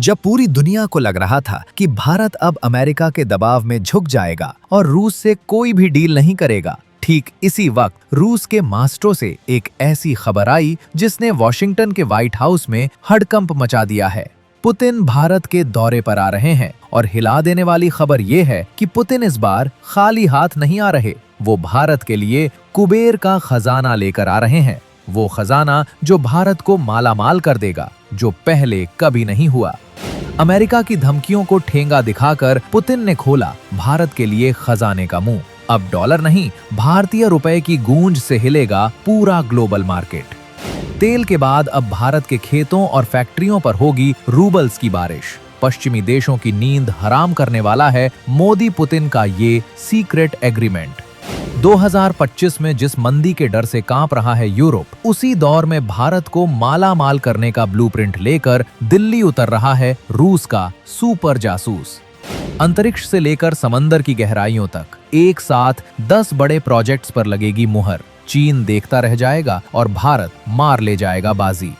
जब पूरी दुनिया को लग रहा था कि भारत अब अमेरिका के दबाव में झुक जाएगा और रूस से कोई भी डील नहीं करेगा, ठीक इसी वक्त रूस के मास्टरों से एक ऐसी खबर आई जिसने वॉशिंगटन के व्हाइट हाउस में हड़कंप मचा दिया है। पुतिन भारत के दौरे पर आ रहे हैं और हिला देने वाली खबर ये है कि पुतिन इस बार खाली हाथ नहीं आ रहे। वो भारत के लिए कुबेर का खजाना लेकर आ रहे हैं। वो खजाना जो भारत को मालामाल कर देगा, जो पहले कभी नहीं हुआ। अमेरिका की धमकियों को ठेंगा दिखाकर पुतिन ने खोला भारत के लिए खजाने का मुंह। अब डॉलर नहीं, भारतीय रुपए की गूंज से हिलेगा पूरा ग्लोबल मार्केट। तेल के बाद अब भारत के खेतों और फैक्ट्रियों पर होगी रूबल्स की बारिश। पश्चिमी देशों की नींद हराम करने वाला है मोदी पुतिन का ये सीक्रेट एग्रीमेंट। 2025 में जिस मंदी के डर से कांप रहा है यूरोप, उसी दौर में भारत को माला माल करने का ब्लूप्रिंट लेकर दिल्ली उतर रहा है रूस का सुपर जासूस। अंतरिक्ष से लेकर समंदर की गहराइयों तक एक साथ 10 बड़े प्रोजेक्ट्स पर लगेगी मुहर। चीन देखता रह जाएगा और भारत मार ले जाएगा बाजी।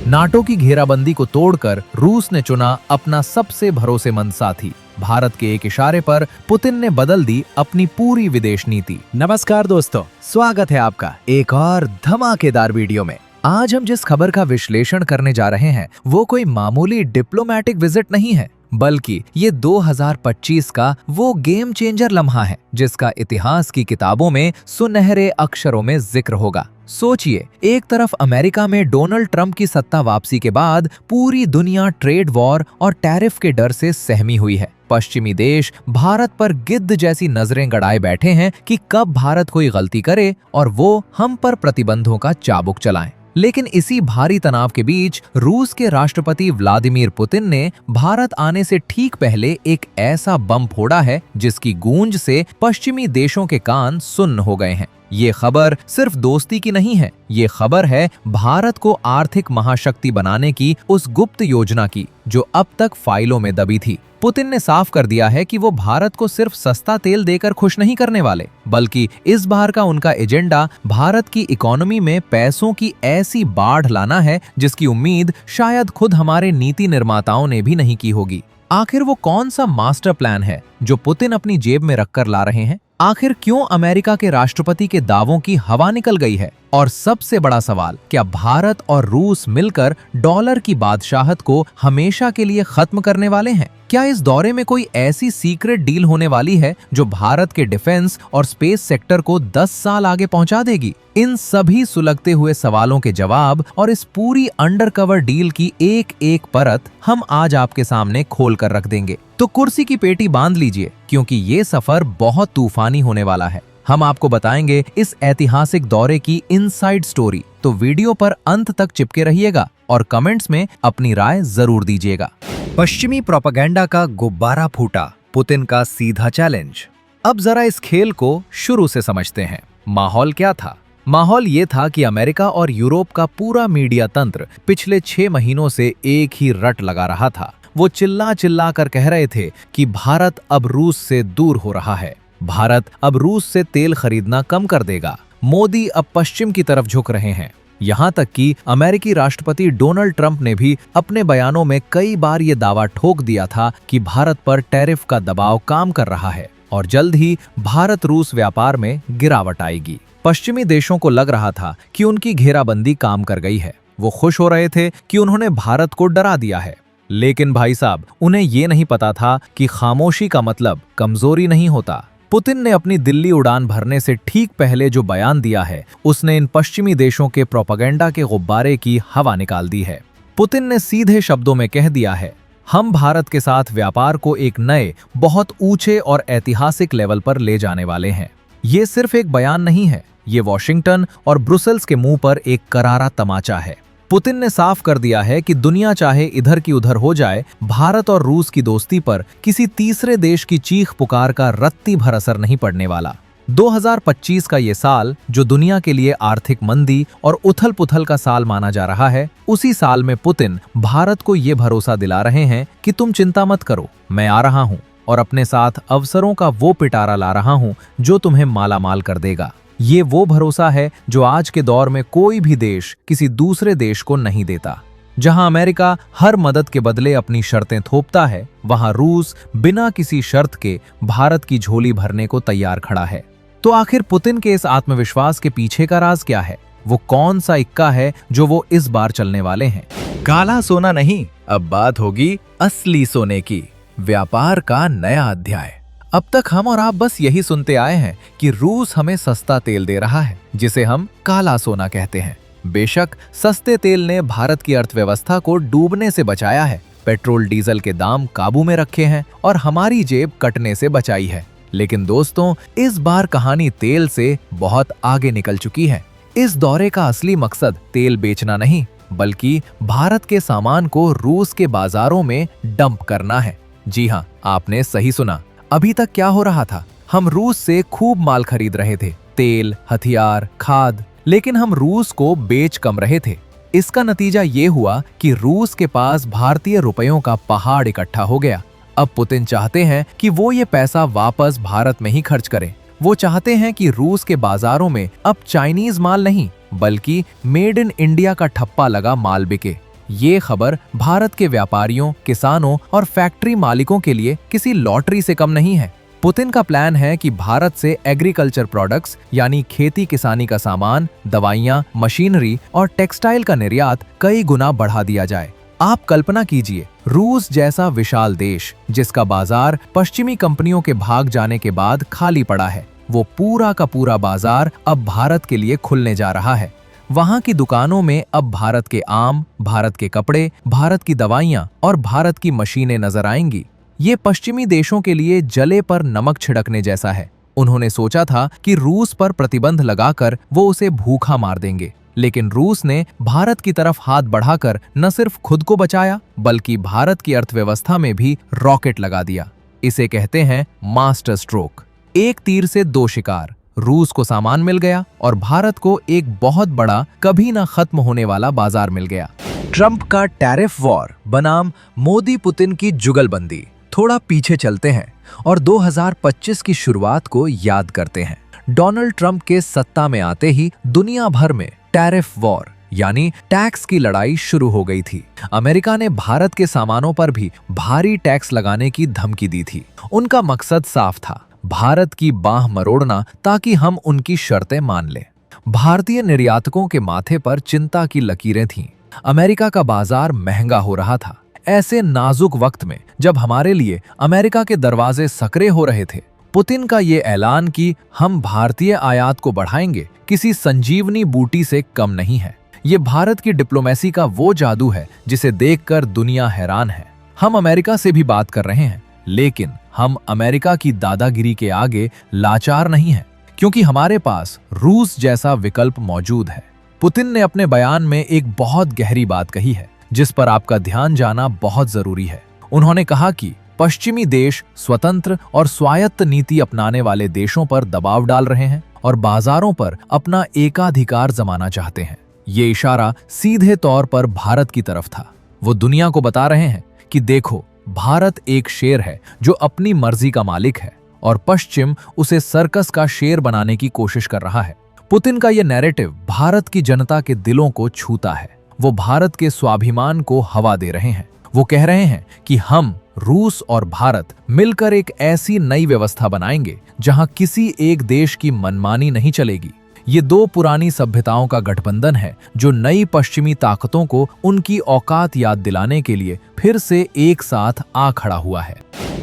नाटो की घेराबंदी को तोड़कर रूस ने चुना अपना सबसे भरोसेमंद साथी। भारत के एक इशारे पर पुतिन ने बदल दी अपनी पूरी विदेश नीति। नमस्कार दोस्तों, स्वागत है आपका एक और धमाकेदार वीडियो में। आज हम जिस खबर का विश्लेषण करने जा रहे हैं वो कोई मामूली डिप्लोमैटिक विजिट नहीं है, बल्कि ये 2025 का वो गेम चेंजर लम्हा है जिसका इतिहास की किताबों में सुनहरे अक्षरों में जिक्र होगा। सोचिए, एक तरफ अमेरिका में डोनाल्ड ट्रंप की सत्ता वापसी के बाद पूरी दुनिया ट्रेड वॉर और टैरिफ के डर से सहमी हुई है। पश्चिमी देश भारत पर गिद्ध जैसी नजरें गड़ाए बैठे हैं कि कब भारत कोई गलती करे और वो हम पर प्रतिबंधों का चाबुक चलाएं। लेकिन इसी भारी तनाव के बीच रूस के राष्ट्रपति व्लादिमीर पुतिन ने भारत आने से ठीक पहले एक ऐसा बम फोड़ा है जिसकी गूंज से पश्चिमी देशों के कान सुन्न हो गए हैं। ये खबर सिर्फ दोस्ती की नहीं है, ये खबर है भारत को आर्थिक महाशक्ति बनाने की उस गुप्त योजना की जो अब तक फाइलों में दबी थी। पुतिन ने साफ कर दिया है कि वो भारत को सिर्फ सस्ता तेल देकर खुश नहीं करने वाले, बल्कि इस बार का उनका एजेंडा भारत की इकोनॉमी में पैसों की ऐसी बाढ़ लाना है जिसकी उम्मीद शायद खुद हमारे नीति निर्माताओं ने भी नहीं की होगी। आखिर वो कौन सा मास्टर प्लान है जो पुतिन अपनी जेब में रखकर ला रहे हैं? आखिर क्यों अमेरिका के राष्ट्रपति के दावों की हवा निकल गई है? और सबसे बड़ा सवाल, क्या भारत और रूस मिलकर डॉलर की बादशाहत को हमेशा के लिए खत्म करने वाले हैं? क्या इस दौरे में कोई ऐसी सीक्रेट डील होने वाली है जो भारत के डिफेंस और स्पेस सेक्टर को 10 साल आगे पहुंचा देगी? इन सभी सुलगते हुए सवालों के जवाब और इस पूरी अंडरकवर डील की एक एक परत हम आज आपके सामने खोल कर रख देंगे। तो कुर्सी की पेटी बांध लीजिए, क्योंकि ये सफर बहुत तूफानी होने वाला है। हम आपको बताएंगे इस ऐतिहासिक दौरे की इनसाइड स्टोरी। तो वीडियो पर अंत तक चिपके रहिएगा और कमेंट्स में अपनी राय जरूर दीजिएगा। पश्चिमी प्रोपेगेंडा का गुब्बारा फूटा, पुतिन का सीधा चैलेंज। अब जरा इस खेल को शुरू से समझते हैं। माहौल क्या था? माहौल ये था कि अमेरिका और यूरोप का पूरा मीडिया तंत्र पिछले 6 महीनों से एक ही रट लगा रहा था। वो चिल्ला चिल्ला कर कह रहे थे कि भारत अब रूस से दूर हो रहा है, भारत अब रूस से तेल खरीदना कम कर देगा, मोदी अब पश्चिम की तरफ झुक रहे हैं। यहाँ तक कि अमेरिकी राष्ट्रपति डोनाल्ड ट्रंप ने भी अपने बयानों में कई बार ये दावा ठोक दिया था कि भारत पर टैरिफ का दबाव काम कर रहा है और जल्द ही भारत रूस व्यापार में गिरावट आएगी। पश्चिमी देशों को लग रहा था कि उनकी घेराबंदी काम कर गई है। वो खुश हो रहे थे कि उन्होंने भारत को डरा दिया है। लेकिन भाई साहब, उन्हें ये नहीं पता था कि खामोशी का मतलब कमजोरी नहीं होता। पुतिन ने अपनी दिल्ली उड़ान भरने से ठीक पहले जो बयान दिया है, उसने इन पश्चिमी देशों के प्रोपेगेंडा के गुब्बारे की हवा निकाल दी है। पुतिन ने सीधे शब्दों में कह दिया है, हम भारत के साथ व्यापार को एक नए, बहुत ऊंचे और ऐतिहासिक लेवल पर ले जाने वाले हैं। ये सिर्फ एक बयान नहीं है, ये वॉशिंगटन और ब्रुसेल्स के मुंह पर एक करारा तमाचा है। पुतिन ने साफ कर दिया है कि दुनिया चाहे इधर की उधर हो जाए, भारत और रूस की दोस्ती पर किसी तीसरे देश की चीख पुकार का रत्ती भर असर नहीं पड़ने वाला। 2025 का ये साल, जो दुनिया के लिए आर्थिक मंदी और उथल पुथल का साल माना जा रहा है, उसी साल में पुतिन भारत को ये भरोसा दिला रहे हैं कि तुम चिंता मत करो, मैं आ रहा हूँ और अपने साथ अवसरों का वो पिटारा ला रहा हूँ जो तुम्हें मालामाल कर देगा। ये वो भरोसा है जो आज के दौर में कोई भी देश किसी दूसरे देश को नहीं देता। जहां अमेरिका हर मदद के बदले अपनी शर्तें थोपता है, वहां रूस बिना किसी शर्त के भारत की झोली भरने को तैयार खड़ा है। तो आखिर पुतिन के इस आत्मविश्वास के पीछे का राज क्या है? वो कौन सा इक्का है जो वो इस बार चलने वाले हैं? काला सोना नहीं, अब बात होगी असली सोने की। व्यापार का नया अध्याय। अब तक हम और आप बस यही सुनते आए हैं कि रूस हमें सस्ता तेल दे रहा है, जिसे हम काला सोना कहते हैं। बेशक सस्ते तेल ने भारत की अर्थव्यवस्था को डूबने से बचाया है, पेट्रोल डीजल के दाम काबू में रखे हैं और हमारी जेब कटने से बचाई है। लेकिन दोस्तों, इस बार कहानी तेल से बहुत आगे निकल चुकी है। इस दौरे का असली मकसद तेल बेचना नहीं, बल्कि भारत के सामान को रूस के बाजारों में डंप करना है। जी हाँ, आपने सही सुना। अभी तक क्या हो रहा था? हम रूस से खूब माल खरीद रहे थे, तेल, हथियार, खाद, लेकिन हम रूस को बेच कम रहे थे। इसका नतीजा ये हुआ कि रूस के पास भारतीय रुपयों का पहाड़ इकट्ठा हो गया। अब पुतिन चाहते हैं कि वो ये पैसा वापस भारत में ही खर्च करें। वो चाहते हैं कि रूस के बाजारों में अब चाइनीज माल नहीं, बल्कि मेड इन इंडिया का ठप्पा लगा माल बिके। ये खबर भारत के व्यापारियों, किसानों और फैक्ट्री मालिकों के लिए किसी लॉटरी से कम नहीं है। पुतिन का प्लान है कि भारत से एग्रीकल्चर प्रोडक्ट्स यानी खेती किसानी का सामान, दवाइयां, मशीनरी और टेक्सटाइल का निर्यात कई गुना बढ़ा दिया जाए। आप कल्पना कीजिए, रूस जैसा विशाल देश जिसका बाजार पश्चिमी कंपनियों के भाग जाने के बाद खाली पड़ा है, वो पूरा का पूरा बाजार अब भारत के लिए खुलने जा रहा है। वहां की दुकानों में अब भारत के आम, भारत के कपड़े, भारत की दवाइयां और भारत की मशीनें नजर आएंगी। ये पश्चिमी देशों के लिए जले पर नमक छिड़कने जैसा है। उन्होंने सोचा था कि रूस पर प्रतिबंध लगाकर वो उसे भूखा मार देंगे, लेकिन रूस ने भारत की तरफ हाथ बढ़ाकर न सिर्फ खुद को बचाया, बल्कि भारत की अर्थव्यवस्था में भी रॉकेट लगा दिया। इसे कहते हैं मास्टर स्ट्रोक। एक तीर से दो शिकार। रूस को सामान मिल गया और भारत को एक बहुत बड़ा, कभी ना खत्म होने वाला बाजार मिल गया। ट्रंप का टैरिफ वॉर बनाम मोदी पुतिन की जुगलबंदी। थोड़ा पीछे चलते हैं और 2025 की शुरुआत को याद करते हैं। डोनाल्ड ट्रंप के सत्ता में आते ही दुनिया भर में टैरिफ वॉर यानी टैक्स की लड़ाई शुरू हो गई थी। अमेरिका ने भारत के सामानों पर भी भारी टैक्स लगाने की धमकी दी थी। उनका मकसद साफ था, भारत की बाह मरोड़ना ताकि हम उनकी शर्तें मान लें। भारतीय निर्यातकों के माथे पर चिंता की लकीरें थीं। अमेरिका का बाजार महंगा हो रहा था। ऐसे नाजुक वक्त में जब हमारे लिए अमेरिका के दरवाजे सकरे हो रहे थे, पुतिन का ये ऐलान कि हम भारतीय आयात को बढ़ाएंगे किसी संजीवनी बूटी से कम नहीं है। ये भारत की डिप्लोमेसी का वो जादू है जिसे देखकर दुनिया हैरान है। हम अमेरिका से भी बात कर रहे हैं, लेकिन हम अमेरिका की दादागिरी के आगे लाचार नहीं हैं, क्योंकि हमारे पास रूस जैसा विकल्प मौजूद है। पुतिन ने अपने बयान में एक बहुत गहरी बात कही है, जिस पर आपका ध्यान जाना बहुत जरूरी है। उन्होंने कहा कि पश्चिमी देश स्वतंत्र और स्वायत्त नीति अपनाने वाले देशों पर दबाव डाल रहे हैं और बाजारों पर अपना एकाधिकार जमाना चाहते हैं। ये इशारा सीधे तौर पर भारत की तरफ था। वो दुनिया को बता रहे हैं कि देखो, भारत एक शेर है जो अपनी मर्जी का मालिक है और पश्चिम उसे सर्कस का शेर बनाने की कोशिश कर रहा है। पुतिन का यह नैरेटिव भारत की जनता के दिलों को छूता है। वो भारत के स्वाभिमान को हवा दे रहे हैं। वो कह रहे हैं कि हम, रूस और भारत मिलकर एक ऐसी नई व्यवस्था बनाएंगे जहां किसी एक देश की मनमानी नहीं चलेगी। ये दो पुरानी सभ्यताओं का गठबंधन है जो नई पश्चिमी ताकतों को उनकी औकात याद दिलाने के लिए फिर से एक साथ आ खड़ा हुआ है।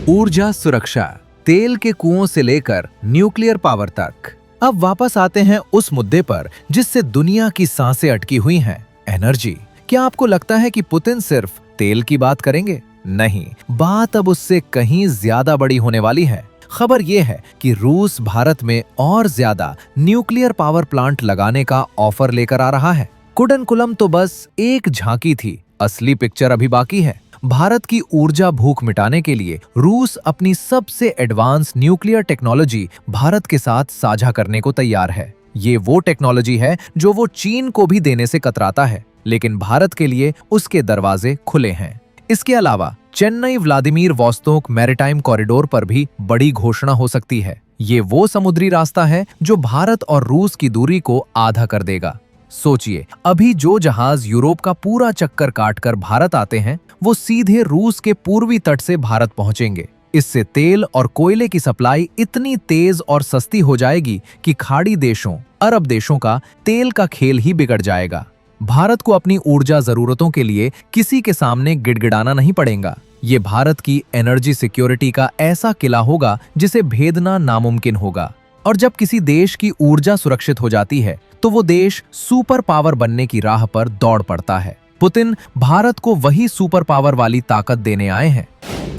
ऊर्जा सुरक्षा, तेल के कुओं से लेकर न्यूक्लियर पावर तक। अब वापस आते हैं उस मुद्दे पर जिससे दुनिया की सांसें अटकी हुई हैं, एनर्जी। क्या आपको लगता है कि पुतिन सिर्फ तेल की बात करेंगे? नहीं, बात अब उससे कहीं ज्यादा बड़ी होने वाली है। खबर यह है कि रूस भारत में और ज्यादा न्यूक्लियर पावर प्लांट लगाने का ऑफर लेकर आ रहा है। कुडनकुलम तो बस एक झांकी थी, असली पिक्चर अभी बाकी है। भारत की ऊर्जा भूख मिटाने के लिए रूस अपनी सबसे एडवांस न्यूक्लियर टेक्नोलॉजी भारत के साथ साझा करने को तैयार है। ये वो टेक्नोलॉजी है जो वो चीन को भी देने से कतराता है, लेकिन भारत के लिए उसके दरवाजे खुले हैं। इसके अलावा Chennai Vladimir Vostok maritime corridor पर भी बड़ी घोषणा हो सकती है। ये वो समुद्री रास्ता है जो भारत और रूस की दूरी को आधा कर देगा। सोचिए, अभी जो जहाज यूरोप का पूरा चक्कर काटकर भारत आते हैं, वो सीधे रूस के पूर्वी तट से भारत पहुंचेंगे। इससे तेल और कोयले की सप्लाई इतनी तेज और सस्ती हो जाएगी कि खाड़ी देशों, अरब देशों का तेल का खेल ही बिगड़ जाएगा। भारत को अपनी ऊर्जा जरूरतों के लिए किसी के सामने गिड़गिड़ाना नहीं पड़ेगा। ये भारत की एनर्जी सिक्योरिटी का ऐसा किला होगा जिसे भेदना नामुमकिन होगा। और जब किसी देश की ऊर्जा सुरक्षित हो जाती है, तो वो देश सुपर पावर बनने की राह पर दौड़ पड़ता है। पुतिन भारत को वही सुपर पावर वाली ताकत देने आए हैं।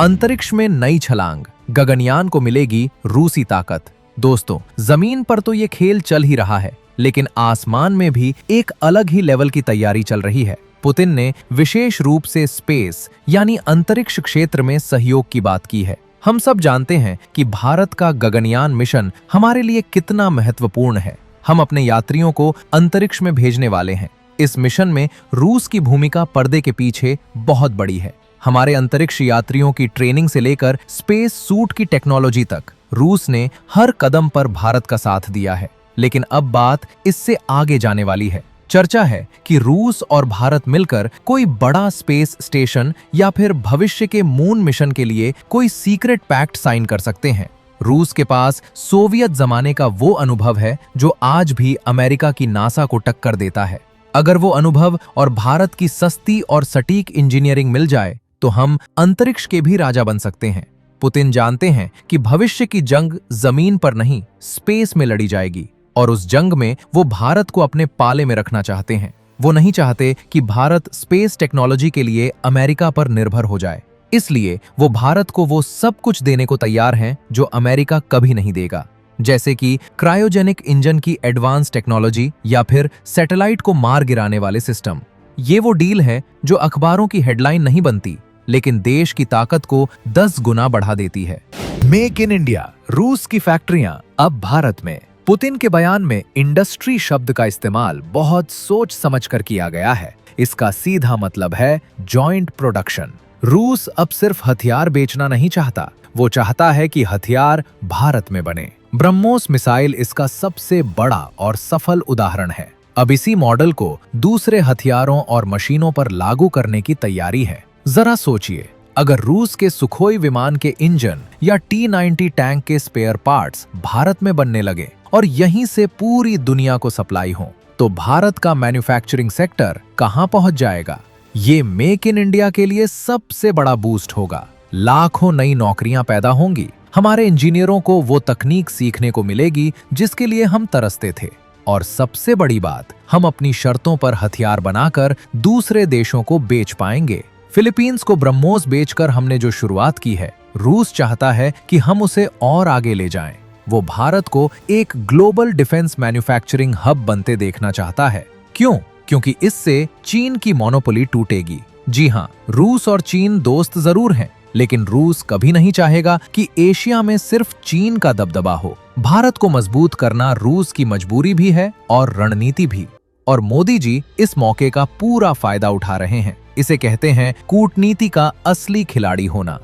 अंतरिक्ष में नई छलांग, गगनयान को मिलेगी रूसी ताकत। दोस्तों, जमीन पर तो ये खेल चल ही रहा है, लेकिन आसमान में भी एक अलग ही लेवल की तैयारी चल रही है। पुतिन ने विशेष रूप से स्पेस यानी अंतरिक्ष क्षेत्र में सहयोग की बात की है। हम सब जानते हैं कि भारत का गगनयान मिशन हमारे लिए कितना महत्वपूर्ण है। हम अपने यात्रियों को अंतरिक्ष में भेजने वाले हैं। इस मिशन में रूस की भूमिका पर्दे के पीछे बहुत बड़ी है। हमारे अंतरिक्ष यात्रियों की ट्रेनिंग से लेकर स्पेस सूट की टेक्नोलॉजी तक रूस ने हर कदम पर भारत का साथ दिया है। लेकिन अब बात इससे आगे जाने वाली है। चर्चा है कि रूस और भारत मिलकर कोई बड़ा स्पेस स्टेशन या फिर भविष्य के मून मिशन के लिए कोई सीक्रेट पैक्ट साइन कर सकते हैं। रूस के पास सोवियत जमाने का वो अनुभव है जो आज भी अमेरिका की नासा को टक्कर देता है। अगर वो अनुभव और भारत की सस्ती और सटीक इंजीनियरिंग मिल जाए, तो हम अंतरिक्ष के भी राजा बन सकते हैं। पुतिन जानते हैं कि भविष्य की जंग जमीन पर नहीं, स्पेस में लड़ी जाएगी, और उस जंग में वो भारत को अपने पाले में रखना चाहते हैं। वो नहीं चाहते कि भारत स्पेस टेक्नोलॉजी के लिए अमेरिका पर निर्भर हो जाए। इसलिए वो भारत को वो सब कुछ देने को तैयार हैं जो अमेरिका कभी नहीं देगा, जैसे कि क्रायोजेनिक इंजन की एडवांस टेक्नोलॉजी या फिर सैटेलाइट को मार गिराने वाले सिस्टम। ये वो डील है जो अखबारों की हेडलाइन नहीं बनती, लेकिन देश की ताकत को 10 गुना बढ़ा देती है। मेक इन इंडिया, रूस की फैक्ट्रियां अब भारत में। पुतिन के बयान में इंडस्ट्री शब्द का इस्तेमाल बहुत सोच समझकर किया गया है। इसका सीधा मतलब है जॉइंट प्रोडक्शन। रूस अब सिर्फ हथियार बेचना नहीं चाहता, वो चाहता है कि हथियार भारत में बने। ब्रह्मोस मिसाइल इसका सबसे बड़ा और सफल उदाहरण है। अब इसी मॉडल को दूसरे हथियारों और मशीनों पर लागू करने की तैयारी है। जरा सोचिए, अगर रूस के सुखोई विमान के इंजन या T-90 टैंक के स्पेयर पार्ट्स भारत में बनने लगे और यहीं से पूरी दुनिया को सप्लाई हो, तो भारत का मैन्युफैक्चरिंग सेक्टर कहां पहुंच जाएगा? ये मेक इन इंडिया के लिए सबसे बड़ा बूस्ट होगा। लाखों नई नौकरियां पैदा होंगी। हमारे इंजीनियरों को वो तकनीक सीखने को मिलेगी जिसके लिए हम तरसते थे। और सबसे बड़ी बात, हम अपनी शर्तों पर हथियार बनाकर दूसरे देशों को बेच पाएंगे। फिलीपींस को ब्रह्मोस बेचकर हमने जो शुरुआत की है, रूस चाहता है कि हम उसे और आगे ले जाएं। वो भारत को एक ग्लोबल डिफेंस मैन्युफैक्चरिंग हब बनते देखना चाहता है। क्यों? क्योंकि इससे चीन की मोनोपोली टूटेगी। जी हाँ, रूस और चीन दोस्त जरूर हैं, लेकिन रूस कभी नहीं चाहेगा कि एशिया में सिर्फ चीन का दबदबा हो। भारत को मजबूत करना रूस की मजबूरी भी है और रणनीति भी। और मोदी जी इस मौके का पूरा फायदा उठा रहे हैं। इसे कहते हैं कूटनीति का असली खिलाड़ी होना।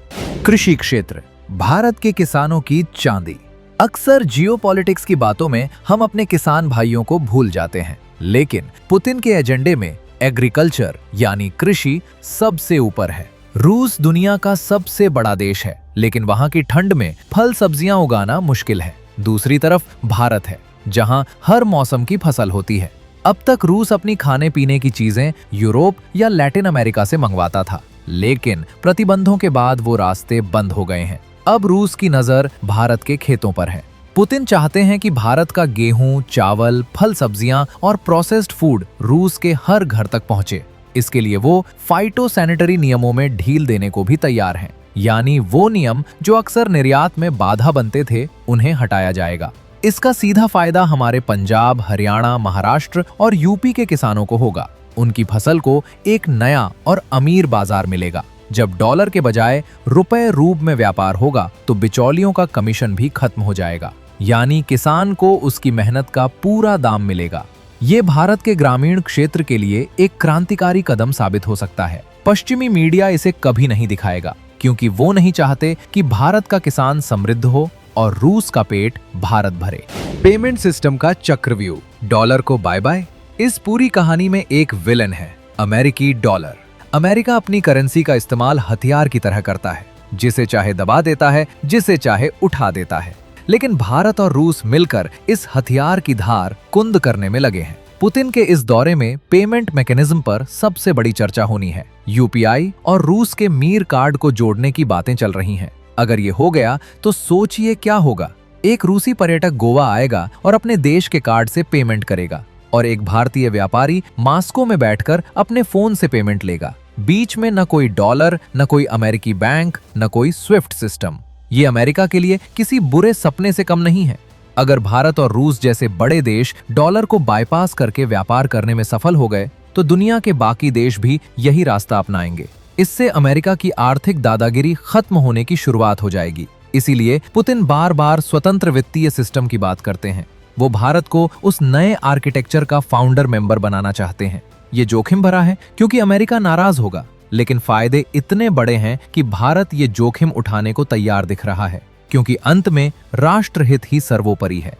कृषि क्षेत्र, भारत के किसानों की चांदी। अक्सर जियोपॉलिटिक्स की बातों में हम अपने किसान भाइयों को भूल जाते हैं, लेकिन पुतिन के एजेंडे में एग्रीकल्चर यानी कृषि सबसे ऊपर है। रूस दुनिया का सबसे बड़ा देश है, लेकिन वहां की ठंड में फल सब्जियां उगाना मुश्किल है। दूसरी तरफ भारत है, जहां हर मौसम की फसल होती है। अब तक रूस अपनी खाने पीने की चीजें यूरोप या लैटिन अमेरिका से मंगवाता था, लेकिन प्रतिबंधों के बाद वो रास्ते बंद हो गए हैं। अब रूस की नजर भारत के खेतों पर है। पुतिन चाहते हैं कि भारत का गेहूं, चावल, फल सब्जियां और प्रोसेस्ड फूड रूस के हर घर तक पहुंचे। इसके लिए वो फाइटोसैनिटरी नियमों में ढील देने को भी तैयार हैं, यानी वो नियम जो अक्सर निर्यात में बाधा बनते थे, उन्हें हटाया जाएगा। इसका सीधा फायदा हमारे पंजाब, हरियाणा, महाराष्ट्र और यूपी के किसानों को होगा। उनकी फसल को एक नया और अमीर बाजार मिलेगा। जब डॉलर के बजाय रुपए रूप में व्यापार होगा, तो बिचौलियों का कमीशन भी खत्म हो जाएगा, यानी किसान को उसकी मेहनत का पूरा दाम मिलेगा। ये भारत के ग्रामीण क्षेत्र के लिए एक क्रांतिकारी कदम साबित हो सकता है। पश्चिमी मीडिया इसे कभी नहीं दिखाएगा, क्योंकि वो नहीं चाहते कि भारत का किसान समृद्ध हो और रूस का पेट भारत भरे। पेमेंट सिस्टम का चक्रव्यूह, डॉलर को बाय बाय, इस पूरी कहानी में एक विलन है, अमेरिकी डॉलर। अमेरिका अपनी करेंसी का इस्तेमाल हथियार की तरह करता है, जिसे चाहे दबा देता है, जिसे चाहे उठा देता है। लेकिन भारत और रूस मिलकर इस हथियार की धार कुंद करने में लगे हैं। पुतिन के इस दौरे में पेमेंट मैकेनिज्म पर सबसे बड़ी चर्चा होनी है। यूपीआई और रूस के मीर कार्ड को जोड़ने की बातें चल रही हैं। अगर ये हो गया तो सोचिए क्या होगा। एक रूसी पर्यटक गोवा आएगा और अपने देश के कार्ड से पेमेंट करेगा, और एक भारतीय व्यापारी मास्को में बैठकर अपने फोन से पेमेंट लेगा। बीच में न कोई डॉलर, न कोई अमेरिकी बैंक, न कोई स्विफ्ट सिस्टम। ये अमेरिका के लिए किसी बुरे सपने से कम नहीं है। अगर भारत और रूस जैसे बड़े देश डॉलर को बाईपास करके व्यापार करने में सफल हो गए तो दुनिया के बाकी देश भी यही रास्ता अपनाएंगे। इससे अमेरिका की आर्थिक दादागिरी खत्म होने की शुरुआत हो जाएगी। इसीलिए पुतिन बार बार स्वतंत्र वित्तीय सिस्टम की बात करते हैं। वो भारत को उस नए आर्किटेक्चर का फाउंडर मेंबर बनाना चाहते हैं। ये जोखिम भरा है क्योंकि अमेरिका नाराज होगा, लेकिन फायदे इतने बड़े हैं कि भारत ये जोखिम उठाने को तैयार दिख रहा है, क्योंकि अंत में राष्ट्रहित ही सर्वोपरि है।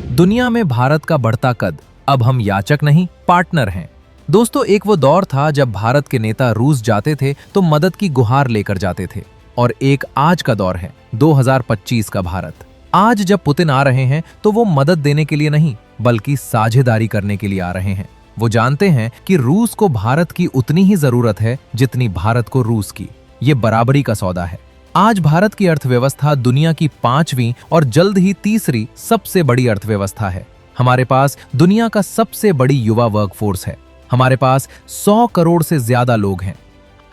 दुनिया में भारत का बढ़ता कद, अब हम याचक नहीं पार्टनर हैं। दोस्तों, एक वो दौर था जब भारत के नेता रूस जाते थे तो मदद की गुहार लेकर जाते थे, और एक आज का दौर है 2025 का भारत। आज जब पुतिन आ रहे हैं तो वो मदद देने के लिए नहीं बल्कि साझेदारी करने के लिए आ रहे हैं। वो जानते हैं कि रूस को भारत की उतनी ही जरूरत है जितनी भारत को रूस की। ये बराबरी का सौदा है। आज भारत की अर्थव्यवस्था दुनिया की 5वीं और जल्द ही 3री सबसे बड़ी अर्थव्यवस्था है। हमारे पास दुनिया का सबसे बड़ी युवा वर्कफोर्स है। हमारे पास 100 करोड़ से ज्यादा लोग हैं।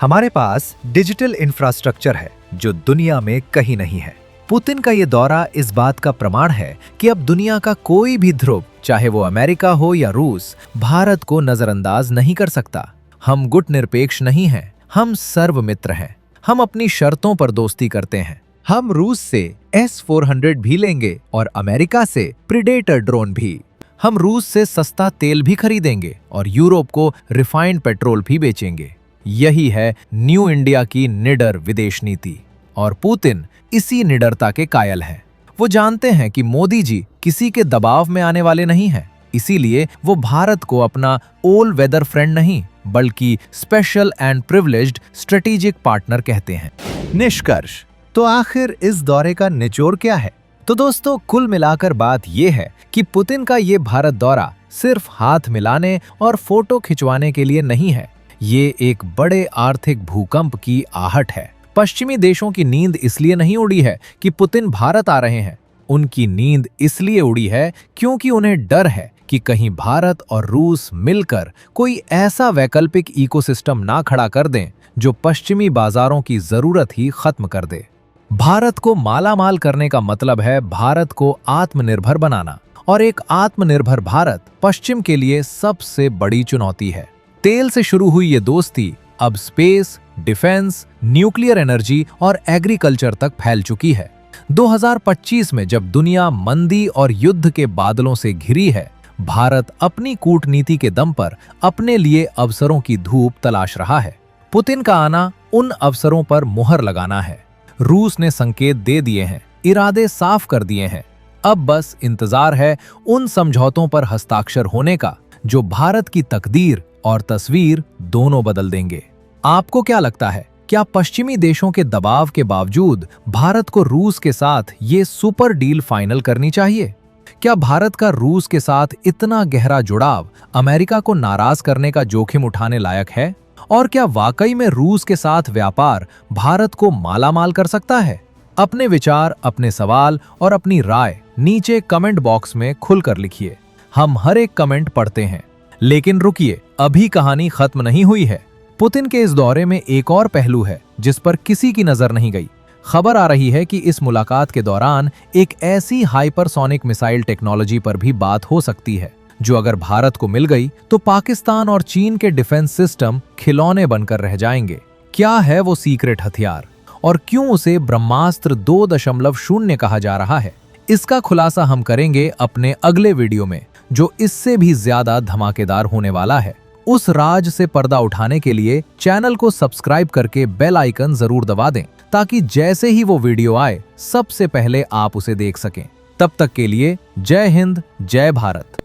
हमारे पास डिजिटल इंफ्रास्ट्रक्चर है जो दुनिया में कहीं नहीं है। पुतिन का ये दौरा इस बात का प्रमाण है कि अब दुनिया का कोई भी ध्रुव, चाहे वो अमेरिका हो या रूस, भारत को नजरअंदाज नहीं कर सकता। हम गुटनिरपेक्ष नहीं हैं, हम सर्वमित्र हैं। हम अपनी शर्तों पर दोस्ती करते हैं। हम रूस से S-400 भी लेंगे और अमेरिका से प्रीडेटर ड्रोन भी। हम रूस से सस्ता तेल भी खरीदेंगे और यूरोप को रिफाइंड पेट्रोल भी बेचेंगे। यही है न्यू इंडिया की निडर विदेश नीति, और पुतिन इसी निडरता के कायल हैं। वो जानते हैं कि मोदी जी किसी के दबाव में आने वाले नहीं हैं, इसीलिए वो भारत को अपना ऑल वेदर फ्रेंड नहीं बल्कि special and privileged strategic partner कहते हैं। निष्कर्ष, तो आखिर इस दौरे का निचोड़ क्या है? तो दोस्तों, कुल मिलाकर बात यह है कि पुतिन का ये भारत दौरा सिर्फ हाथ मिलाने और फोटो खिंचवाने के लिए नहीं है। ये एक बड़े आर्थिक भूकंप की आहट है। पश्चिमी देशों की नींद इसलिए नहीं उड़ी है कि पुतिन भारत आ रहे हैं। उनकी नींद इसलिए उड़ी है क्योंकि उन्हें डर है कि कहीं भारत और रूस मिलकर कोई ऐसा वैकल्पिक इकोसिस्टम ना खड़ा कर दें जो पश्चिमी बाजारों की जरूरत ही खत्म कर दे। भारत को मालामाल करने का मतलब है भारत को आत्मनिर्भर बनाना, और एक आत्मनिर्भर भारत पश्चिम के लिए सबसे बड़ी चुनौती है। तेल से शुरू हुई ये दोस्ती अब स्पेस, डिफेंस, न्यूक्लियर एनर्जी और एग्रीकल्चर तक फैल चुकी है। 2025 में जब दुनिया मंदी और युद्ध के बादलों से घिरी है, भारत अपनी कूटनीति के दम पर अपने लिए अवसरों की धूप तलाश रहा है। पुतिन का आना उन अवसरों पर मुहर लगाना है। रूस ने संकेत दे दिए हैं, इरादे साफ कर दिए हैं। अब बस इंतजार है उन समझौतों पर हस्ताक्षर होने का जो भारत की तकदीर और तस्वीर दोनों बदल देंगे। आपको क्या लगता है, क्या पश्चिमी देशों के दबाव के बावजूद भारत को रूस के साथ ये सुपर डील फाइनल करनी चाहिए? क्या भारत का रूस के साथ इतना गहरा जुड़ाव अमेरिका को नाराज करने का जोखिम उठाने लायक है? और क्या वाकई में रूस के साथ व्यापार भारत को मालामाल कर सकता है? अपने विचार, अपने सवाल और अपनी राय नीचे कमेंट बॉक्स में खुलकर लिखिए। हम हर एक कमेंट पढ़ते हैं। लेकिन रुकिए, अभी कहानी खत्म नहीं हुई है। पुतिन के इस दौरे में एक और पहलू है जिस पर किसी की नजर नहीं गई। खबर आ रही है कि इस मुलाकात के दौरान एक ऐसी हाइपरसोनिक मिसाइल टेक्नोलॉजी पर भी बात हो सकती है जो अगर भारत को मिल गई तो पाकिस्तान और चीन के डिफेंस सिस्टम खिलौने बनकर रह जाएंगे। क्या है वो सीक्रेट हथियार और क्यों उसे ब्रह्मास्त्र 2.0 कहा जा रहा है? इसका खुलासा हम करेंगे अपने अगले वीडियो में, जो इससे भी ज्यादा धमाकेदार होने वाला है। उस राज से पर्दा उठाने के लिए चैनल को सब्सक्राइब करके बेल आइकन जरूर दबा दें ताकि जैसे ही वो वीडियो आए सबसे पहले आप उसे देख सकें। तब तक के लिए जय हिंद, जय भारत।